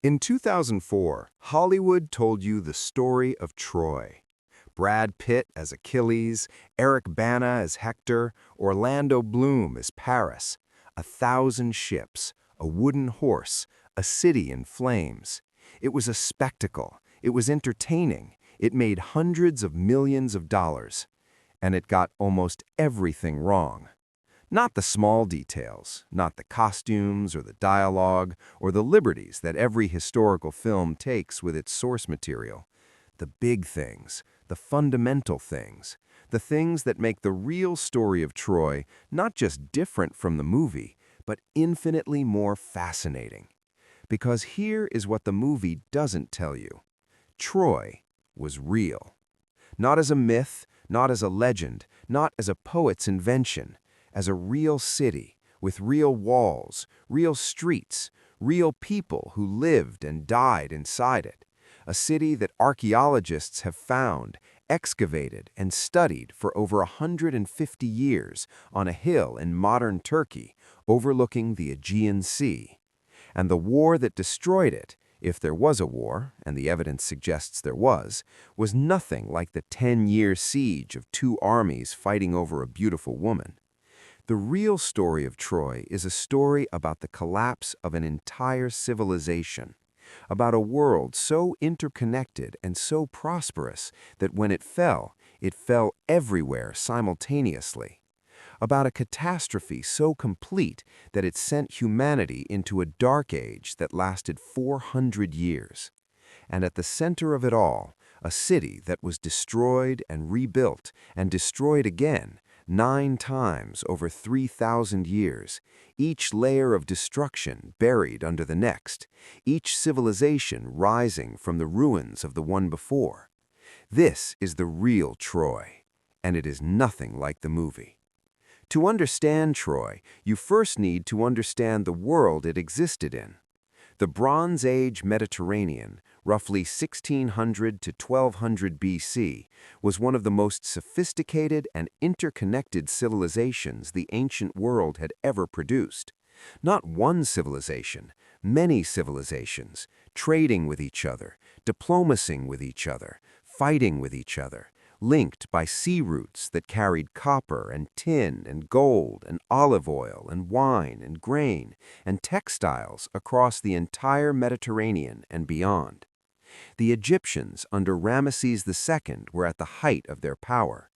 In 2004, Hollywood told you the story of Troy. Brad Pitt as Achilles, Eric Bana as Hector, Orlando Bloom as Paris. 1,000 ships, a wooden horse, a city in flames. It was a spectacle. It was entertaining. It made hundreds of millions of dollars. And it got almost everything wrong. Not the small details, not the costumes or the dialogue or the liberties that every historical film takes with its source material. The big things, the fundamental things, the things that make the real story of Troy not just different from the movie, but infinitely more fascinating. Because here is what the movie doesn't tell you. Troy was real. Not as a myth, not as a legend, not as a poet's invention, as a real city, with real walls, real streets, real people who lived and died inside it. A city that archaeologists have found, excavated, and studied for over 150 years on a hill in modern Turkey, overlooking the Aegean Sea. And the war that destroyed it, if there was a war, and the evidence suggests there was nothing like the 10-year siege of two armies fighting over a beautiful woman. The real story of Troy is a story about the collapse of an entire civilization, about a world so interconnected and so prosperous that when it fell everywhere simultaneously, about a catastrophe so complete that it sent humanity into a dark age that lasted 400 years. And at the center of it all, a city that was destroyed and rebuilt and destroyed again, 9 times over 3,000 years, each layer of destruction buried under the next, each civilization rising from the ruins of the one before. This is the real Troy, and it is nothing like the movie. To understand Troy, you first need to understand the world it existed in. The Bronze Age Mediterranean, roughly 1600 to 1200 BC, was one of the most sophisticated and interconnected civilizations the ancient world had ever produced. Not one civilization, many civilizations, trading with each other, diplomacying with each other, fighting with each other, linked by sea routes that carried copper and tin and gold and olive oil and wine and grain and textiles across the entire Mediterranean and beyond. The Egyptians under Ramesses II were at the height of their power.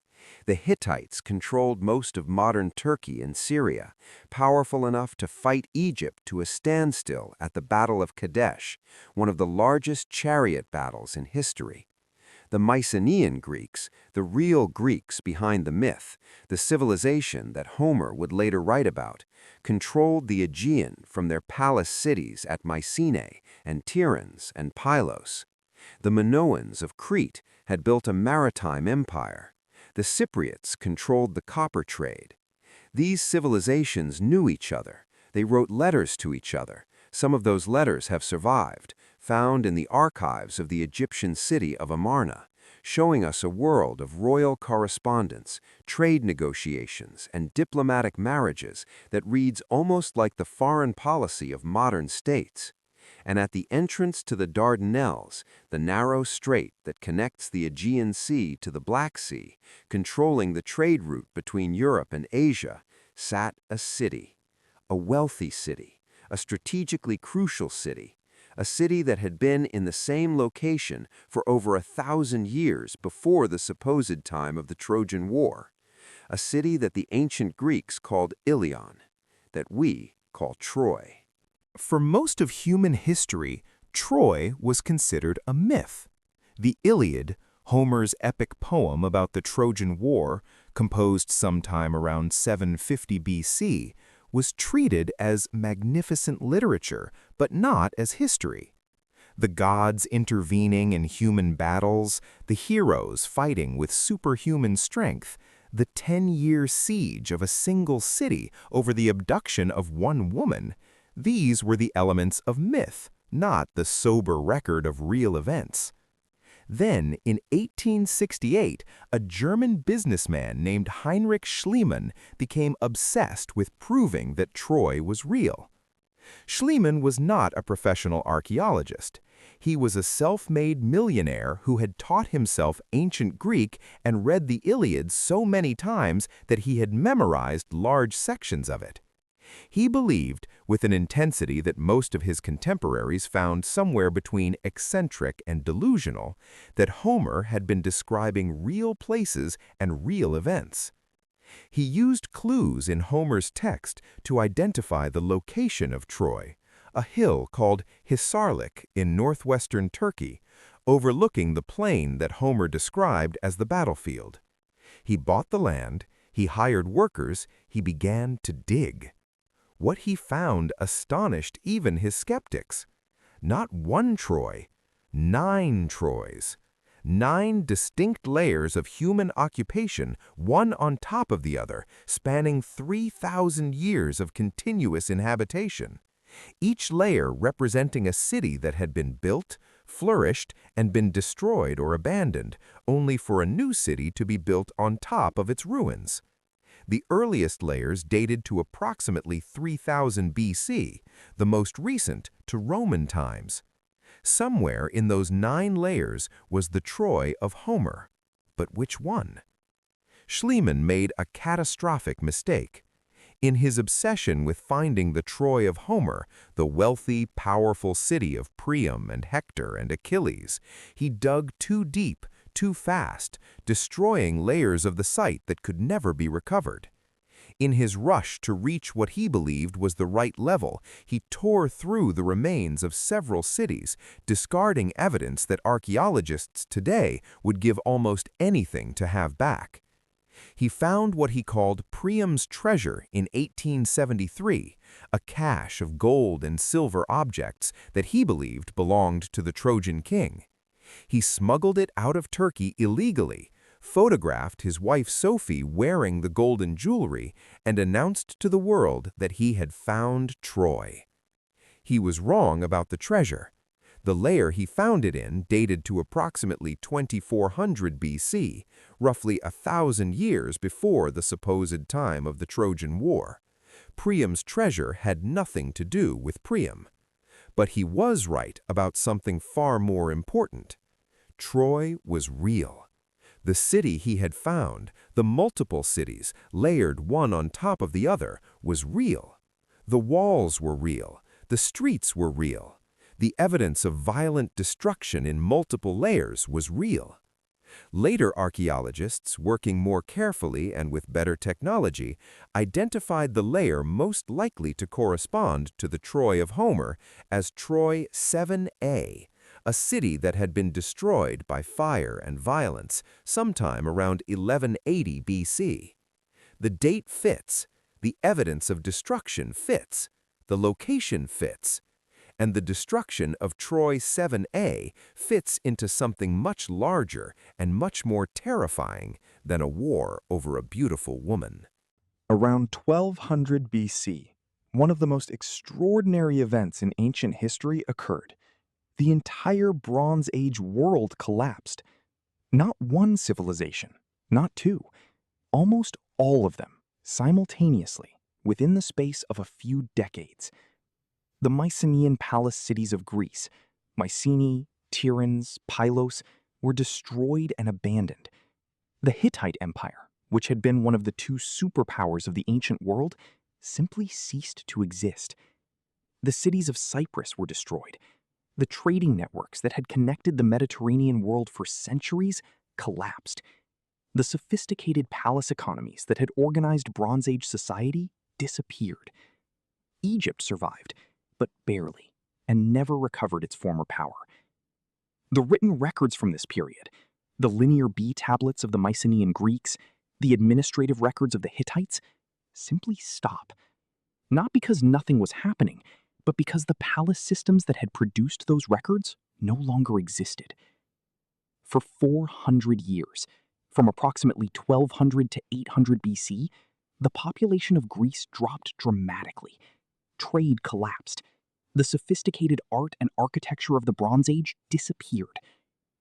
The Hittites controlled most of modern Turkey and Syria, powerful enough to fight Egypt to a standstill at the Battle of Kadesh, one of the largest chariot battles in history. The Mycenaean Greeks, the real Greeks behind the myth, the civilization that Homer would later write about, controlled the Aegean from their palace cities at Mycenae and Tiryns and Pylos. The Minoans of Crete had built a maritime empire. The Cypriots controlled the copper trade. These civilizations knew each other. They wrote letters to each other. Some of those letters have survived, found in the archives of the Egyptian city of Amarna, showing us a world of royal correspondence, trade negotiations, and diplomatic marriages that reads almost like the foreign policy of modern states. And at the entrance to the Dardanelles, the narrow strait that connects the Aegean Sea to the Black Sea, controlling the trade route between Europe and Asia, sat a city, a wealthy city, a strategically crucial city, a city that had been in the same location for over 1,000 years before the supposed time of the Trojan War, a city that the ancient Greeks called Ilion, that we call Troy. For most of human history, Troy was considered a myth. The Iliad, Homer's epic poem about the Trojan War, composed sometime around 750 BC, was treated as magnificent literature, but not as history. The gods intervening in human battles, the heroes fighting with superhuman strength, the 10-year siege of a single city over the abduction of one woman, these were the elements of myth, not the sober record of real events. Then, in 1868, a German businessman named Heinrich Schliemann became obsessed with proving that Troy was real. Schliemann was not a professional archaeologist. He was a self-made millionaire who had taught himself ancient Greek and read the Iliad so many times that he had memorized large sections of it. He believed, with an intensity that most of his contemporaries found somewhere between eccentric and delusional, that Homer had been describing real places and real events. He used clues in Homer's text to identify the location of Troy, a hill called Hisarlik in northwestern Turkey, overlooking the plain that Homer described as the battlefield. He bought the land, he hired workers, he began to dig. What he found astonished even his skeptics. Not one Troy, 9 Troys. 9 distinct layers of human occupation, one on top of the other, spanning 3,000 years of continuous inhabitation. Each layer representing a city that had been built, flourished, and been destroyed or abandoned, only for a new city to be built on top of its ruins. The earliest layers dated to approximately 3000 BC, the most recent to Roman times. Somewhere in those 9 layers was the Troy of Homer. But which one? Schliemann made a catastrophic mistake. In his obsession with finding the Troy of Homer, the wealthy, powerful city of Priam and Hector and Achilles, he dug too deep, too fast, destroying layers of the site that could never be recovered. In his rush to reach what he believed was the right level, he tore through the remains of several cities, discarding evidence that archaeologists today would give almost anything to have back. He found what he called Priam's treasure in 1873, a cache of gold and silver objects that he believed belonged to the Trojan king. He smuggled it out of Turkey illegally, photographed his wife Sophie wearing the golden jewelry, and announced to the world that he had found Troy. He was wrong about the treasure. The layer he found it in dated to approximately 2400 BC, roughly 1,000 years before the supposed time of the Trojan War. Priam's treasure had nothing to do with Priam. But he was right about something far more important. Troy was real. The city he had found, the multiple cities, layered one on top of the other, was real. The walls were real. The streets were real. The evidence of violent destruction in multiple layers was real. Later archaeologists, working more carefully and with better technology, identified the layer most likely to correspond to the Troy of Homer as Troy 7A, a city that had been destroyed by fire and violence sometime around 1180 BC. The date fits, the evidence of destruction fits, the location fits, and the destruction of Troy 7A fits into something much larger and much more terrifying than a war over a beautiful woman. Around 1200 BC, one of the most extraordinary events in ancient history occurred. The entire Bronze Age world collapsed. Not one civilization, not two, almost all of them, simultaneously, within the space of a few decades. The Mycenaean palace cities of Greece, Mycenae, Tiryns, Pylos, were destroyed and abandoned. The Hittite Empire, which had been one of the 2 superpowers of the ancient world, simply ceased to exist. The cities of Cyprus were destroyed. The trading networks that had connected the Mediterranean world for centuries collapsed. The sophisticated palace economies that had organized Bronze Age society disappeared. Egypt survived, but barely, and never recovered its former power. The written records from this period, the Linear B tablets of the Mycenaean Greeks, the administrative records of the Hittites, simply stop. Not because nothing was happening, but because the palace systems that had produced those records no longer existed. For 400 years, from approximately 1200 to 800 BC, the population of Greece dropped dramatically. Trade collapsed. The sophisticated art and architecture of the Bronze Age disappeared.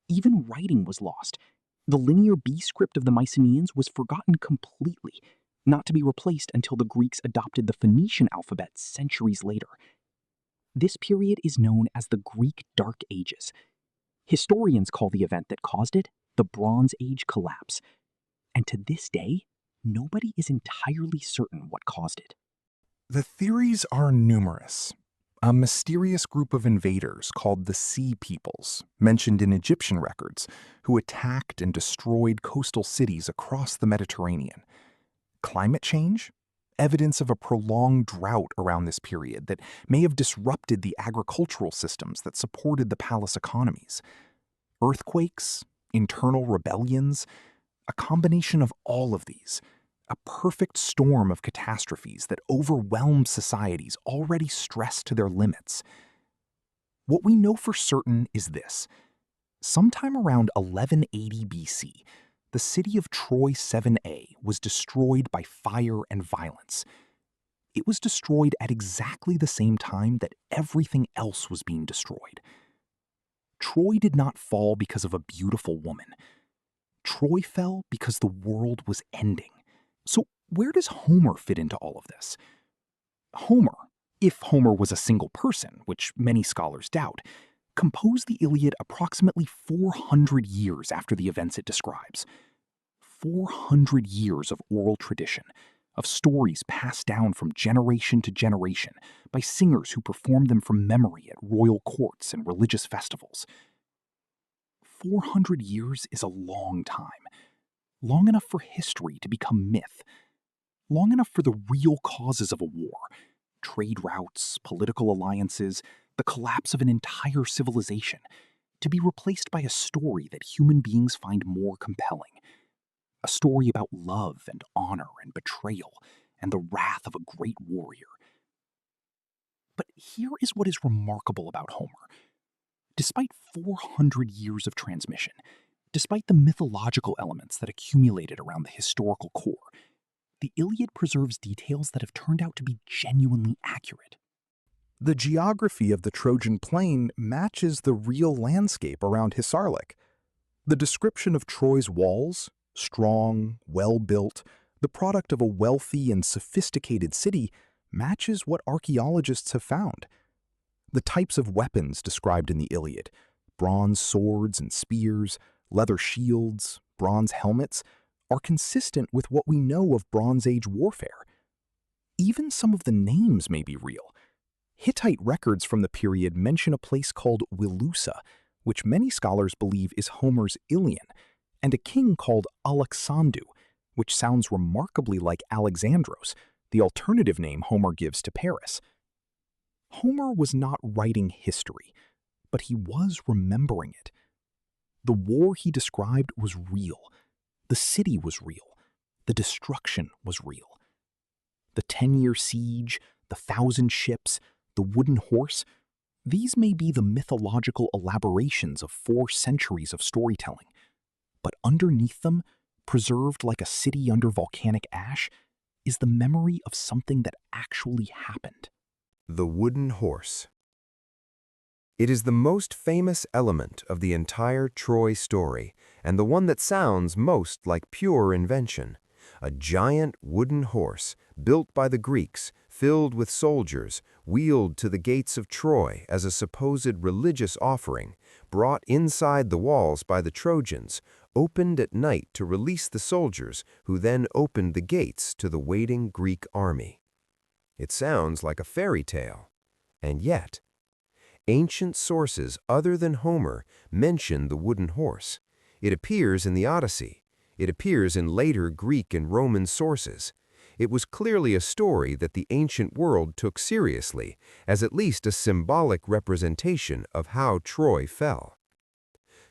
Even writing was lost. The Linear B script of the Mycenaeans was forgotten completely, not to be replaced until the Greeks adopted the Phoenician alphabet centuries later. This period is known as the Greek Dark Ages. Historians call the event that caused it the Bronze Age collapse, and to this day, nobody is entirely certain what caused it. The theories are numerous. A mysterious group of invaders called the Sea Peoples, mentioned in Egyptian records, who attacked and destroyed coastal cities across the Mediterranean. Climate change? Evidence of a prolonged drought around this period that may have disrupted the agricultural systems that supported the palace economies. Earthquakes? Internal rebellions? A combination of all of these. A perfect storm of catastrophes that overwhelmed societies already stressed to their limits. What we know for certain is this. Sometime around 1180 BC, the city of Troy 7a was destroyed by fire and violence. It was destroyed at exactly the same time that everything else was being destroyed. Troy did not fall because of a beautiful woman. Troy fell because the world was ending. So where does Homer fit into all of this? Homer, if Homer was a single person, which many scholars doubt, composed the Iliad approximately 400 years after the events it describes. 400 years of oral tradition, of stories passed down from generation to generation by singers who performed them from memory at royal courts and religious festivals. 400 years is a long time. Long enough for history to become myth. Long enough for the real causes of a war, trade routes, political alliances, the collapse of an entire civilization, to be replaced by a story that human beings find more compelling. A story about love and honor and betrayal and the wrath of a great warrior. But here is what is remarkable about Homer. Despite 400 years of transmission, despite the mythological elements that accumulated around the historical core, the Iliad preserves details that have turned out to be genuinely accurate. The geography of the Trojan plain matches the real landscape around Hisarlik. The description of Troy's walls, strong, well-built, the product of a wealthy and sophisticated city, matches what archaeologists have found. The types of weapons described in the Iliad, bronze swords and spears, leather shields, bronze helmets, are consistent with what we know of Bronze Age warfare. Even some of the names may be real. Hittite records from the period mention a place called Wilusa, which many scholars believe is Homer's Ilion, and a king called Alexandru, which sounds remarkably like Alexandros, the alternative name Homer gives to Paris. Homer was not writing history, but he was remembering it. The war he described was real. The city was real. The destruction was real. The 10-year siege, the 1,000 ships, the wooden horse, these may be the mythological elaborations of 4 centuries of storytelling. But underneath them, preserved like a city under volcanic ash, is the memory of something that actually happened. The wooden horse. It is the most famous element of the entire Troy story, and the one that sounds most like pure invention. A giant wooden horse, built by the Greeks, filled with soldiers, wheeled to the gates of Troy as a supposed religious offering, brought inside the walls by the Trojans, opened at night to release the soldiers, who then opened the gates to the waiting Greek army. It sounds like a fairy tale, and yet, ancient sources other than Homer mention the wooden horse. It appears in the Odyssey. It appears in later Greek and Roman sources. It was clearly a story that the ancient world took seriously, as at least a symbolic representation of how Troy fell.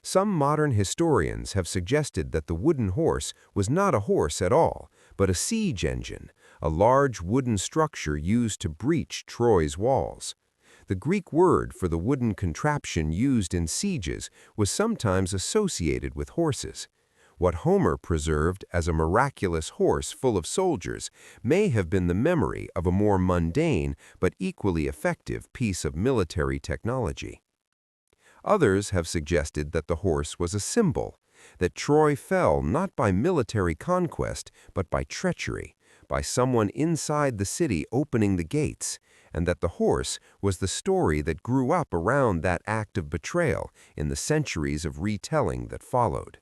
Some modern historians have suggested that the wooden horse was not a horse at all, but a siege engine, a large wooden structure used to breach Troy's walls. The Greek word for the wooden contraption used in sieges was sometimes associated with horses. What Homer preserved as a miraculous horse full of soldiers may have been the memory of a more mundane but equally effective piece of military technology. Others have suggested that the horse was a symbol, that Troy fell not by military conquest but by treachery, by someone inside the city opening the gates, and that the horse was the story that grew up around that act of betrayal in the centuries of retelling that followed.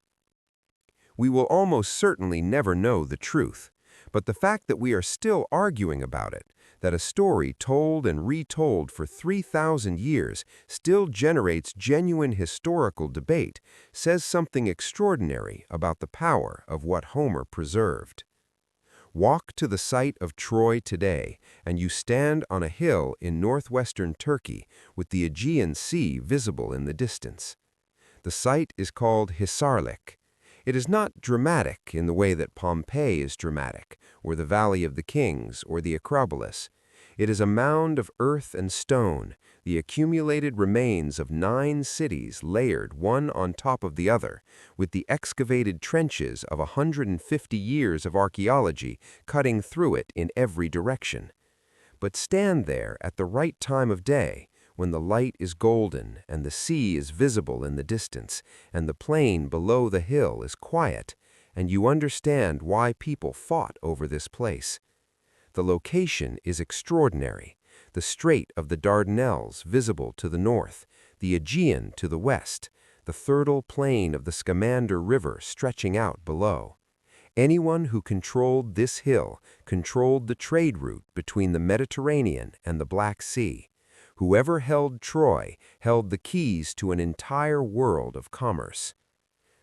We will almost certainly never know the truth, but the fact that we are still arguing about it, that a story told and retold for 3,000 years still generates genuine historical debate, says something extraordinary about the power of what Homer preserved. Walk to the site of Troy today, and you stand on a hill in northwestern Turkey with the Aegean Sea visible in the distance. The site is called Hisarlik. It is not dramatic in the way that Pompeii is dramatic, or the Valley of the Kings, or the Acropolis. It is a mound of earth and stone, the accumulated remains of 9 cities layered one on top of the other, with the excavated trenches of 150 years of archaeology cutting through it in every direction. But stand there at the right time of day, when the light is golden and the sea is visible in the distance, and the plain below the hill is quiet, and you understand why people fought over this place. The location is extraordinary. The Strait of the Dardanelles visible to the north, the Aegean to the west, the fertile plain of the Scamander River stretching out below. Anyone who controlled this hill controlled the trade route between the Mediterranean and the Black Sea. Whoever held Troy held the keys to an entire world of commerce.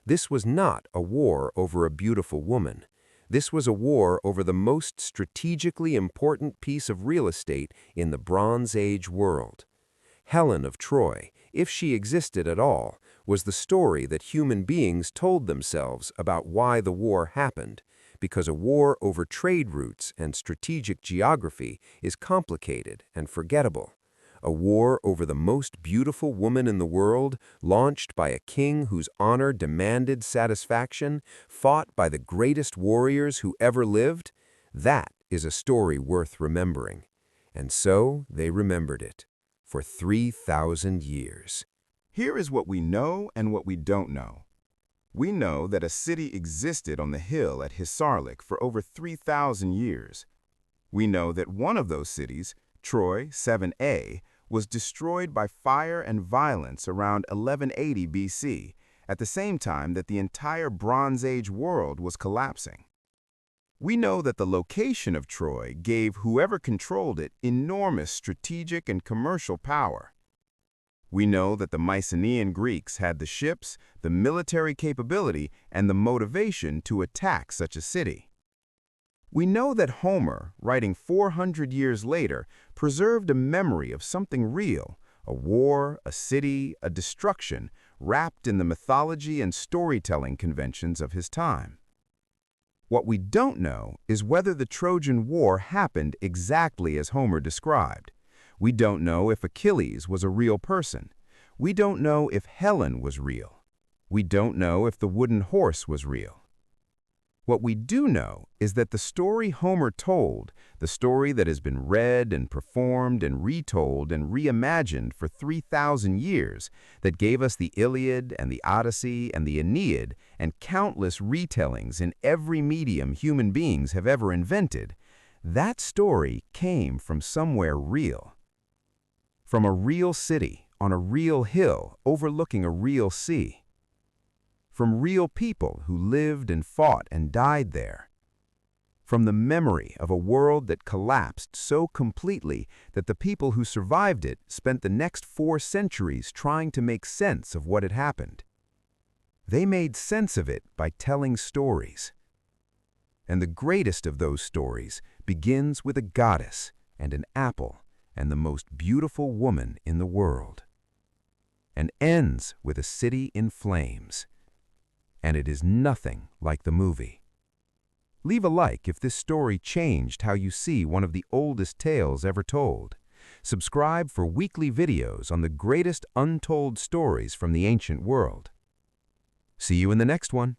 This was not a war over a beautiful woman. This was a war over the most strategically important piece of real estate in the Bronze Age world. Helen of Troy, if she existed at all, was the story that human beings told themselves about why the war happened, because a war over trade routes and strategic geography is complicated and forgettable. A war over the most beautiful woman in the world, launched by a king whose honor demanded satisfaction, fought by the greatest warriors who ever lived, that is a story worth remembering. And so they remembered it for 3,000 years. Here is what we know and what we don't know. We know that a city existed on the hill at Hisarlik for over 3,000 years. We know that one of those cities, Troy 7a, was destroyed by fire and violence around 1180 BC, at the same time that the entire Bronze Age world was collapsing. We know that the location of Troy gave whoever controlled it enormous strategic and commercial power. We know that the Mycenaean Greeks had the ships, the military capability, and the motivation to attack such a city. We know that Homer, writing 400 years later, preserved a memory of something real, a war, a city, a destruction, wrapped in the mythology and storytelling conventions of his time. What we don't know is whether the Trojan War happened exactly as Homer described. We don't know if Achilles was a real person. We don't know if Helen was real. We don't know if the wooden horse was real. What we do know is that the story Homer told, the story that has been read and performed and retold and reimagined for 3,000 years, that gave us the Iliad and the Odyssey and the Aeneid and countless retellings in every medium human beings have ever invented, that story came from somewhere real. From a real city on a real hill overlooking a real sea. From real people who lived and fought and died there. From the memory of a world that collapsed so completely that the people who survived it spent the next 4 centuries trying to make sense of what had happened. They made sense of it by telling stories. And the greatest of those stories begins with a goddess and an apple and the most beautiful woman in the world, and ends with a city in flames. And it is nothing like the movie. Leave a like if this story changed how you see one of the oldest tales ever told. Subscribe for weekly videos on the greatest untold stories from the ancient world. See you in the next one.